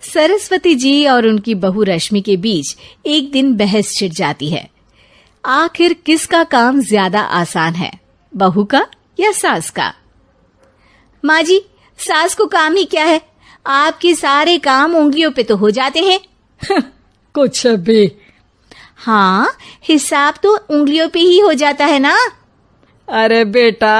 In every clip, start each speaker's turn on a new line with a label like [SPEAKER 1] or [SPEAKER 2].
[SPEAKER 1] सरस्वती जी और उनकी बहू रश्मि के बीच एक दिन बहस छिड़ जाती है। आखिर किसका काम ज्यादा आसान है, बहू का या सास का? माँ जी, सास को काम ही क्या है, आपके सारे काम उंगलियों पे तो हो जाते हैं।
[SPEAKER 2] कुछ भी।
[SPEAKER 1] हाँ, हिसाब तो उंगलियों पे ही हो जाता है ना।
[SPEAKER 2] अरे बेटा,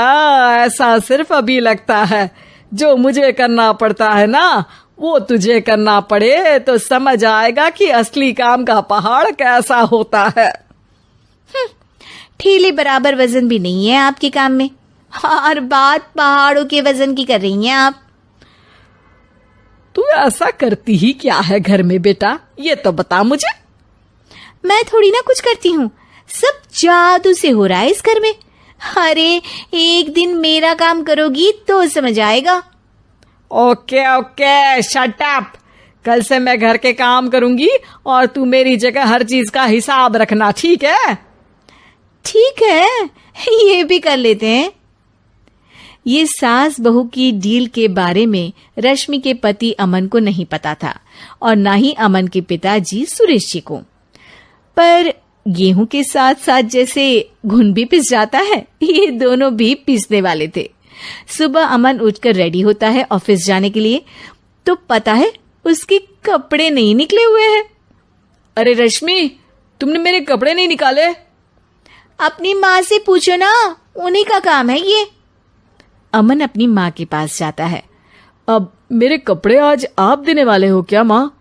[SPEAKER 2] ऐसा सिर्फ अभी लगता है। जो मुझे करना पड़ता है ना, वो तुझे करना पड़े तो समझ आएगा कि असली काम का पहाड़ कैसा होता है।
[SPEAKER 1] ठेले बराबर वजन भी नहीं है आपके काम में, और बात पहाड़ों के वजन की कर रही हैं आप।
[SPEAKER 2] तू ऐसा करती ही क्या है घर में बेटा, ये तो बता मुझे।
[SPEAKER 1] मैं थोड़ी ना कुछ करती हूँ, सब जादू से हो रहा है इस घर में। अरे एक दिन मेरा काम करोगी तो समझ आएगा।
[SPEAKER 2] Okay okay, shut up. कल से मैं घर के काम करूंगी और तू मेरी जगह हर चीज का हिसाब रखना, ठीक है?
[SPEAKER 1] ठीक है, ये भी कर लेते हैं। ये सास बहू की डील के बारे में रश्मि के पति अमन को नहीं पता था, और ना ही अमन के पिताजी सुरेश जी को। पर गेहूं के साथ साथ जैसे घुन भी पिस जाता है, ये दोनों भी पीसने वाले थे। सुबह अमन उठकर रेडी होता है ऑफिस जाने के लिए, तो पता है उसके कपड़े नहीं निकले हुए हैं।
[SPEAKER 2] अरे रश्मि, तुमने मेरे कपड़े नहीं निकाले?
[SPEAKER 1] अपनी माँ से पूछो ना, उन्हीं का काम है ये। अमन अपनी माँ के पास जाता है।
[SPEAKER 2] अब मेरे कपड़े आज आप देने वाले हो क्या माँ?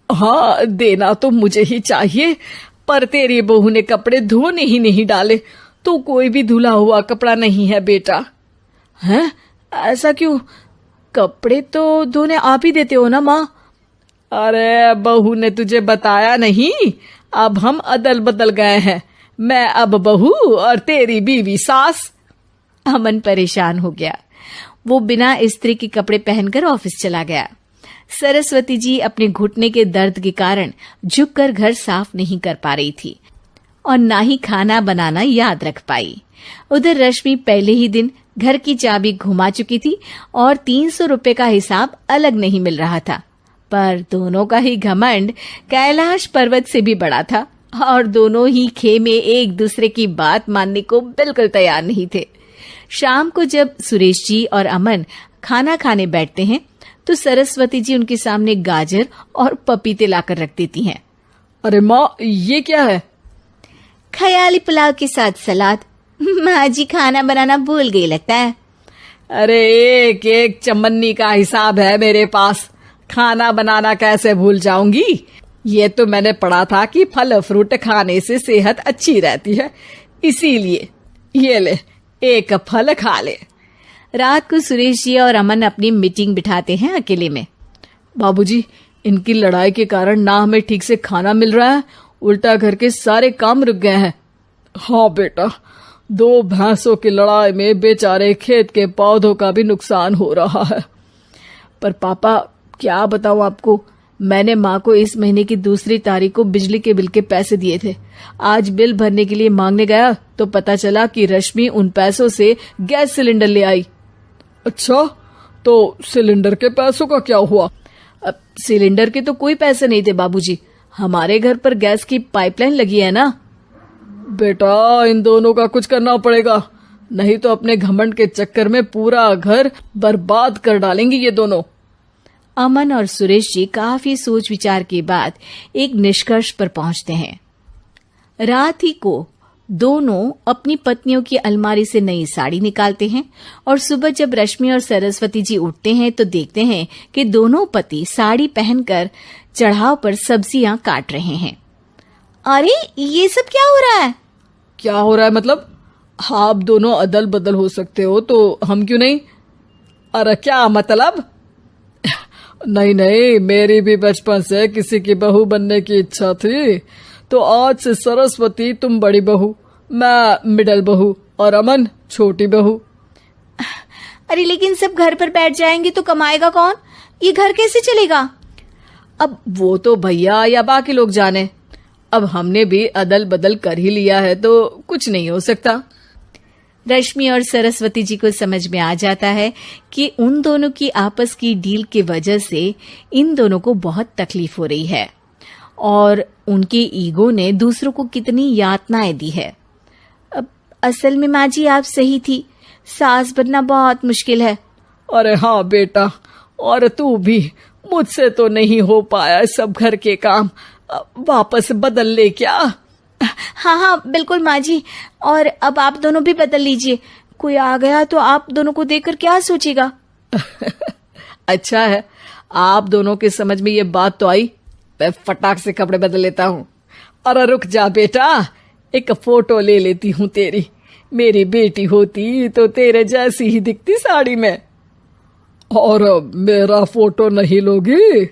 [SPEAKER 2] हाँ, देना तो मुझे ही चाहिए, पर तेरी बहू ने कपड़े धोने ही नहीं डाले, तो कोई भी धुला हुआ कपड़ा नहीं है बेटा। हैं? ऐसा क्यों? कपड़े तो धोने आप ही देते हो ना माँ? अरे बहू ने तुझे बताया नहीं, अब हम अदल बदल गए हैं। मैं अब बहू और तेरी बीवी सास।
[SPEAKER 1] अमन परेशान हो गया। वो बिना इस्त्री के कपड़े पहनकर ऑफिस चला गया। सरस्वती जी अपने घुटने के दर्द के कारण झुककर घर साफ नहीं कर पा रही थी, और ना ही खाना बनाना याद रख पाई। उधर रश्मि पहले ही दिन घर की चाबी घुमा चुकी थी और 300 रुपए का हिसाब अलग नहीं मिल रहा था। पर दोनों का ही घमंड कैलाश पर्वत से भी बड़ा था, और दोनों ही खेमे एक दूसरे की बात मानने को बिल्कुल तैयार नहीं थे। शाम को जब सुरेश जी और अमन खाना खाने बैठते हैं, तो सरस्वती जी उनके सामने गाजर और पपीते लाकर रख देती हैं।
[SPEAKER 2] अरे माँ, ये क्या है?
[SPEAKER 1] ख्याली पुलाव के साथ सलाद। माँ जी खाना बनाना भूल गई लगता है।
[SPEAKER 2] अरे एक एक चमन्नी का हिसाब है मेरे पास, खाना बनाना कैसे भूल जाऊंगी? ये तो मैंने पढ़ा था कि फल फ्रूट खाने से सेहत अच्छी रहती है, इसीलिए ये ले, एक फल खा ले।
[SPEAKER 1] रात को सुरेश जी और अमन अपनी मीटिंग बिठाते हैं अकेले में।
[SPEAKER 2] बाबूजी, इनकी लड़ाई के कारण ना हमें ठीक से खाना मिल रहा है, उल्टा घर के सारे काम रुक गए हैं। हाँ बेटा, 2 भैंसों की लड़ाई में बेचारे खेत के पौधों का भी नुकसान हो रहा है। पर पापा, क्या बताऊं आपको, मैंने माँ को इस महीने की 2 तारीख को बिजली के बिल के पैसे दिए थे। आज बिल भरने के लिए मांगने गया तो पता चला कि रश्मि उन पैसों से गैस सिलेंडर ले आई। अच्छा, तो सिलेंडर के पैसों का क्या हुआ?
[SPEAKER 1] अब सिलेंडर के तो कोई पैसे नहीं थे बाबूजी, हमारे घर पर गैस की पाइपलाइन लगी है ना।
[SPEAKER 2] बेटा, इन दोनों का कुछ करना पड़ेगा, नहीं तो अपने घमंड के चक्कर में पूरा घर बर्बाद कर डालेंगे ये दोनों।
[SPEAKER 1] अमन और सुरेश जी काफी सोच विचार के बाद एक निष्कर्ष पर पहुंचते हैं। रात ही को दोनों अपनी पत्नियों की अलमारी से नई साड़ी निकालते हैं, और सुबह जब रश्मि और सरस्वती जी उठते हैं तो देखते हैं कि दोनों पति साड़ी पहनकर चढ़ाव पर सब्जियां काट रहे हैं। अरे ये सब क्या हो रहा है?
[SPEAKER 2] क्या हो रहा है मतलब? आप दोनों अदल बदल हो सकते हो तो हम क्यों नहीं? अरे क्या मतलब? नहीं नहीं, मेरी भी बचपन से किसी की बहू बनने की इच्छा थी, तो आज से सरस्वती तुम बड़ी बहू, मैं मिडल बहू और अमन छोटी बहू।
[SPEAKER 1] अरे लेकिन सब घर पर बैठ जाएंगे तो कमाएगा कौन? ये घर कैसे चलेगा?
[SPEAKER 2] अब वो तो भैया या बाकी लोग जाने, अब हमने भी अदल बदल कर ही लिया है तो कुछ नहीं हो सकता।
[SPEAKER 1] रश्मि और सरस्वती जी को समझ में आ जाता है कि उन दोनों की आपस की डील की वजह से इन दोनों को बहुत तकलीफ हो रही है और उनके ईगो ने दूसरों को कितनी यातनाएं दी है। अब असल में माँ जी आप सही थी, सास बनना बहुत मुश्किल है।
[SPEAKER 2] अरे हाँ बेटा, और तू भी, मुझसे तो नहीं हो पाया सब घर के काम, वापस बदल ले क्या?
[SPEAKER 1] हाँ हाँ बिल्कुल माँ जी, और अब आप दोनों भी बदल लीजिए, कोई आ गया तो आप दोनों को देखकर क्या सोचेगा।
[SPEAKER 2] अच्छा है, आप दोनों के समझ में ये बात तो आई, मैं फटाक से कपड़े बदल लेता हूँ। अरे रुक जा बेटा, एक फोटो ले लेती हूँ तेरी, मेरी बेटी होती तो तेरे जैसी ही दिखती साड़ी में। और मेरा फोटो नहीं लोगी?